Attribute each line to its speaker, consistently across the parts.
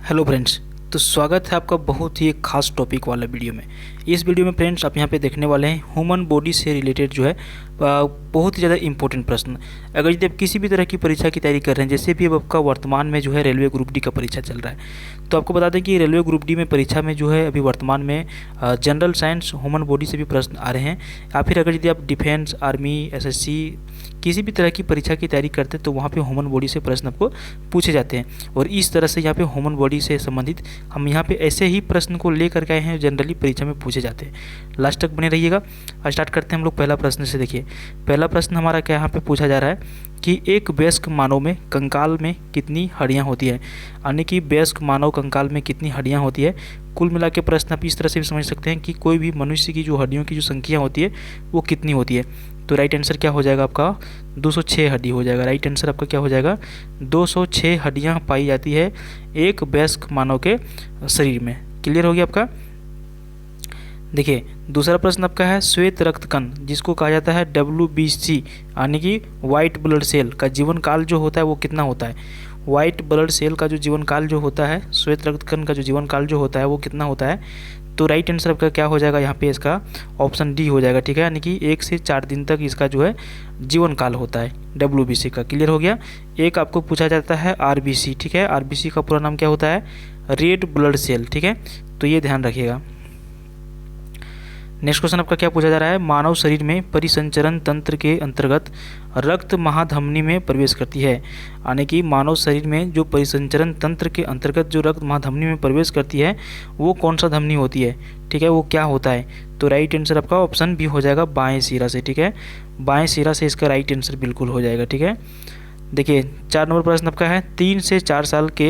Speaker 1: Hello friends. तो स्वागत है आपका बहुत ही एक खास टॉपिक वाला वीडियो में। इस वीडियो में फ्रेंड्स आप यहाँ पे देखने वाले हैं ह्यूमन बॉडी से रिलेटेड जो है बहुत ही ज़्यादा इंपॉर्टेंट प्रश्न। अगर यदि आप किसी भी तरह की परीक्षा की तैयारी कर रहे हैं, जैसे भी अब आपका वर्तमान में जो है रेलवे ग्रुप डी का परीक्षा चल रहा है, तो आपको बता दें कि रेलवे ग्रुप डी में परीक्षा में जो है अभी वर्तमान में जनरल साइंस ह्यूमन बॉडी से भी प्रश्न आ रहे हैं। या फिर अगर यदि आप डिफेंस, आर्मी, एसएससी किसी भी तरह की परीक्षा की तैयारी करते हैं तो वहाँ पे ह्यूमन बॉडी से प्रश्न आपको पूछे जाते हैं। और इस तरह से यहाँ पे ह्यूमन बॉडी से संबंधित हम यहाँ पे ऐसे ही प्रश्न को लेकर के आए हैं, जनरली परीक्षा में पूछे जाते हैं। लास्ट तक बने रहिएगा। स्टार्ट करते हैं हम लोग पहला प्रश्न से। देखिए पहला प्रश्न हमारा क्या यहाँ पे पूछा जा रहा है कि एक वयस्क मानव में कंकाल में कितनी हड्डियाँ होती है, यानी कि वयस्क मानव कंकाल में कितनी हड्डियाँ होती है। कुल मिला के प्रश्न आप इस तरह से भी समझ सकते हैं कि कोई भी मनुष्य की जो हड्डियों की जो संख्या होती है वो कितनी होती है। तो राइट आंसर क्या हो जाएगा आपका 206 हड्डी हो जाएगा। राइट आंसर आपका क्या हो जाएगा 206 हड्डियाँ पाई जाती है एक वयस्क मानव के शरीर में। क्लियर हो गया आपका। देखिए दूसरा प्रश्न आपका है श्वेत रक्त कण जिसको कहा जाता है WBC यानी कि वाइट ब्लड सेल का जीवन काल जो होता है वो कितना होता है। वाइट ब्लड सेल का जो जीवन काल जो होता है, श्वेत रक्त कण का जो जीवन काल जो होता है वो कितना होता है। तो राइट आंसर आपका क्या हो जाएगा यहाँ पे इसका ऑप्शन डी हो जाएगा। ठीक है, यानी कि 1 से 4 दिन तक इसका जो है जीवन काल होता है WBC का। क्लियर हो गया। एक आपको पूछा जाता है RBC। ठीक है, RBC का पूरा नाम क्या होता है रेड ब्लड सेल। ठीक है, तो ये ध्यान रखिएगा। नेक्स्ट क्वेश्चन आपका क्या पूछा जा रहा है मानव शरीर में परिसंचरण तंत्र के अंतर्गत रक्त महाधमनी में प्रवेश करती है, यानी कि मानव शरीर में जो परिसंचरण तंत्र के अंतर्गत जो रक्त महाधमनी में प्रवेश करती है वो कौन सा धमनी होती है। ठीक है, वो क्या होता है। तो राइट आंसर आपका ऑप्शन बी हो जाएगा बाएं सिरा से। ठीक है, बाएं सिरा से इसका राइट आंसर बिल्कुल हो जाएगा। ठीक है, देखिए 4 नंबर प्रश्न आपका है 3 से 4 साल के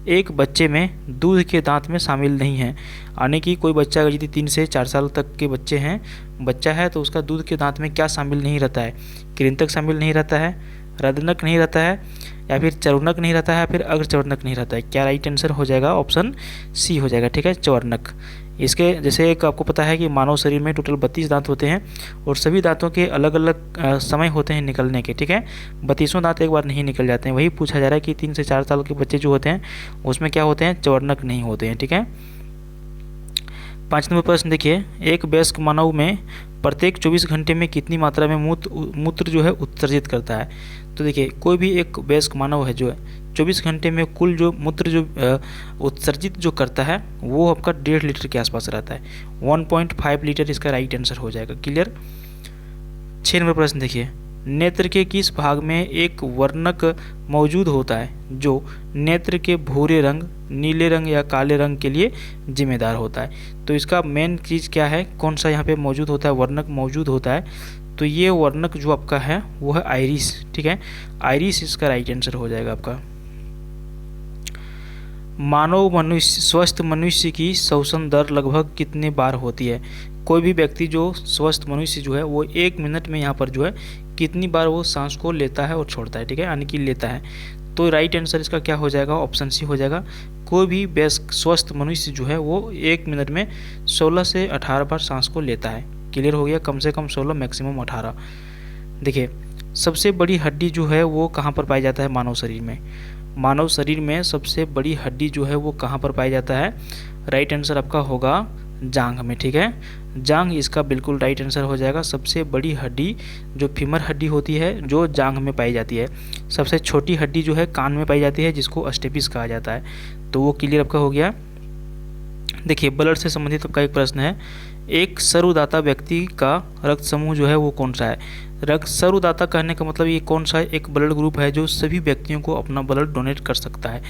Speaker 1: एक बच्चे में दूध के दांत में शामिल नहीं है, यानी कि कोई बच्चा अगर यदि 3 से 4 साल तक के बच्चा है तो उसका दूध के दांत में क्या शामिल नहीं रहता है। कृंतक शामिल नहीं रहता है, रदनक नहीं रहता है, या फिर चर्वनक नहीं रहता है, या फिर अग्रचर्वनक नहीं रहता है। क्या राइट आंसर हो जाएगा ऑप्शन सी हो जाएगा। ठीक है, चर्वनक। इसके जैसे एक आपको पता है कि मानव शरीर में टोटल 32 दांत होते हैं और सभी दांतों के अलग अलग समय होते हैं निकलने के। ठीक है, 32 दांत एक बार नहीं निकल जाते हैं। वही पूछा जा रहा है कि 3 से 4 साल के बच्चे जो होते हैं उसमें क्या होते हैं चर्वनक नहीं होते हैं। ठीक है, 5 नंबर प्रश्न देखिए एक वयस्क मानव में प्रत्येक 24 घंटे में कितनी मात्रा में मूत्र जो है उत्सर्जित करता है। तो देखिए कोई भी एक वयस्क मानव है जो है 24 घंटे में कुल जो मूत्र जो उत्सर्जित जो करता है वो आपका 1.5 लीटर के आसपास रहता है। 1.5 लीटर इसका राइट आंसर हो जाएगा। क्लियर। 6 नंबर प्रश्न देखिए नेत्र के किस भाग में एक वर्णक मौजूद होता है जो नेत्र के भूरे रंग, नीले रंग या काले रंग के लिए जिम्मेदार होता है। तो इसका मेन चीज़ क्या है, कौन सा यहाँ पे मौजूद होता है, वर्णक मौजूद होता है। तो ये वर्णक जो आपका है वो है आइरिस। ठीक है, आइरिस इसका राइट आंसर हो जाएगा आपका। स्वस्थ मनुष्य की श्वसन दर लगभग कितने बार होती है। कोई भी व्यक्ति जो स्वस्थ मनुष्य जो है वो 1 मिनट में यहाँ पर जो है कितनी बार वो सांस को लेता है और छोड़ता है। ठीक है, यानी कि लेता है। तो राइट आंसर इसका क्या हो जाएगा ऑप्शन सी हो जाएगा। कोई भी वयस्क स्वस्थ मनुष्य जो है वो 1 मिनट में 16 से 18 बार सांस को लेता है। क्लियर हो गया, कम से कम 16 मैक्सिमम 18। देखिए सबसे बड़ी हड्डी जो है वो कहाँ पर पाई जाता है मानव शरीर में। मानव शरीर में सबसे बड़ी हड्डी जो है वो कहाँ पर पाया जाता है। राइट आंसर आपका होगा जांघ में। ठीक है, जांघ इसका बिल्कुल राइट आंसर हो जाएगा। सबसे बड़ी हड्डी जो फीमर हड्डी होती है जो जांघ में पाई जाती है। सबसे छोटी हड्डी जो है कान में पाई जाती है जिसको स्टेपिस कहा जाता है। तो वो क्लियर आपका हो गया। देखिए ब्लड से संबंधित आपका एक प्रश्न है एक सर्वदाता व्यक्ति का रक्त समूह जो है वो कौन सा है। रक्त सर्वदाता कहने का मतलब ये कौन सा एक ब्लड ग्रुप है जो सभी व्यक्तियों को अपना ब्लड डोनेट कर सकता है।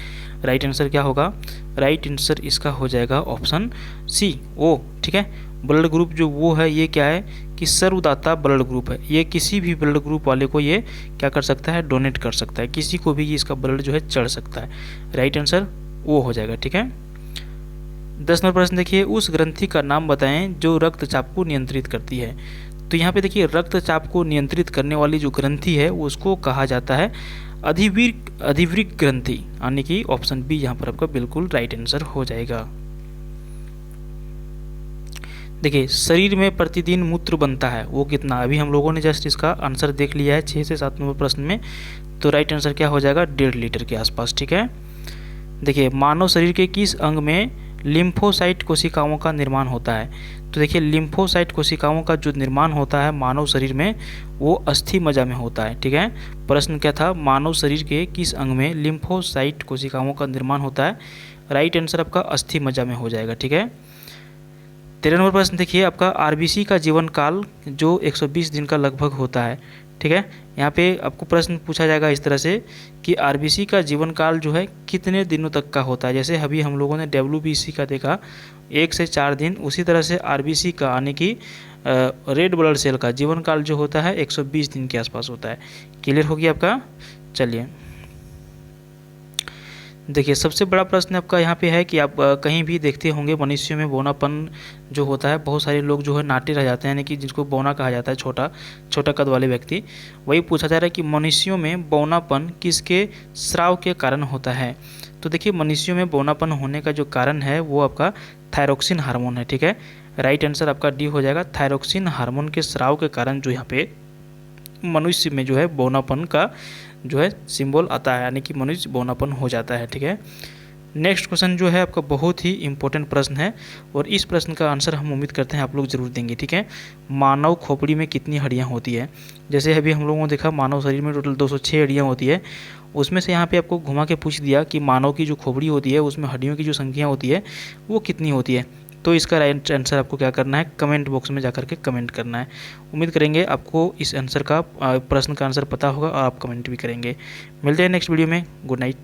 Speaker 1: राइट आंसर क्या होगा, राइट आंसर इसका हो जाएगा ऑप्शन सी ओ। ठीक है, ब्लड ग्रुप जो वो है ये क्या है कि सर्वदाता ब्लड ग्रुप है। ये किसी भी ब्लड ग्रुप वाले को ये क्या कर सकता है डोनेट कर सकता है, किसी को भी इसका ब्लड जो है चढ़ सकता है। राइट आंसर वो हो जाएगा। ठीक है, 10 नंबर प्रश्न देखिए उस ग्रंथि का नाम बताएं जो रक्तचाप को नियंत्रित करती है। तो यहाँ पे देखिए रक्तचाप को नियंत्रित करने वाली जो ग्रंथि है उसको कहा जाता है अधिवृक्क ग्रंथि, यानी कि ऑप्शन बी यहाँ पर आपका बिल्कुल राइट आंसर हो जाएगा। देखिए शरीर में प्रतिदिन मूत्र बनता है वो कितना। अभी हम लोगों ने जस्ट इसका आंसर देख लिया है 6 से 7 नंबर प्रश्न में। तो राइट आंसर क्या हो जाएगा 1.5 लीटर के आसपास। ठीक है, देखिए मानव शरीर के किस अंग में लिम्फोसाइट कोशिकाओं का निर्माण होता है? तो देखिए लिम्फोसाइट कोशिकाओं का जो निर्माण होता है मानव शरीर में वो अस्थि मज्जा में होता है। ठीक है, प्रश्न क्या था? मानव शरीर के किस अंग में लिम्फोसाइट कोशिकाओं का निर्माण होता है? राइट आंसर आपका अस्थि मज्जा में हो जाएगा। ठीक है, 13 नंबर प्रश्न देखिए आपका आरबीसी का जीवन काल जो 120 दिन का लगभग होता है। ठीक है, यहाँ पे आपको प्रश्न पूछा जाएगा इस तरह से कि आरबीसी का जीवन काल जो है कितने दिनों तक का होता है। जैसे अभी हम लोगों ने डब्ल्यूबीसी का देखा 1 से 4 दिन, उसी तरह से आरबीसी का यानी कि रेड ब्लड सेल का जीवन काल जो होता है 120 दिन के आसपास होता है। क्लियर हो गया आपका? चलिए देखिए सबसे बड़ा प्रश्न आपका यहाँ पे है कि आप कहीं भी देखते होंगे मनुष्यों में बौनापन जो होता है, बहुत सारे लोग जो है नाटे रह जाते हैं, यानी कि जिसको बौना कहा जाता है, छोटा छोटा कद वाले व्यक्ति। वही पूछा जा रहा है कि मनुष्यों में बौनापन किसके स्राव के कारण होता है? तो देखिए मनुष्यों में बौनापन होने का जो कारण है वो आपका थायरोक्सिन हार्मोन है। ठीक है, राइट आंसर आपका डी हो जाएगा। थायरोक्सिन हार्मोन के स्राव के कारण जो यहाँ पे मनुष्य में जो है बौनापन का जो है सिंबल आता है, यानी कि मनुष्य बौनापन हो जाता है। ठीक है, नेक्स्ट क्वेश्चन जो है आपका बहुत ही इंपॉर्टेंट प्रश्न है और इस प्रश्न का आंसर हम उम्मीद करते हैं आप लोग जरूर देंगे। ठीक है, मानव खोपड़ी में कितनी हड्डियां होती है? जैसे अभी हम लोगों ने देखा मानव शरीर में टोटल 206 हड्डियां होती है, उसमें से यहाँ पे आपको घुमा के पूछ दिया कि मानव की जो खोपड़ी होती है उसमें हड्डियों की जो संख्या होती है वो कितनी होती है। तो इसका राइट आंसर आपको क्या करना है? कमेंट बॉक्स में जाकर के कमेंट करना है। उम्मीद करेंगे आपको इस आंसर का प्रश्न का आंसर पता होगा और आप कमेंट भी करेंगे। मिलते हैं नेक्स्ट वीडियो में। Good night.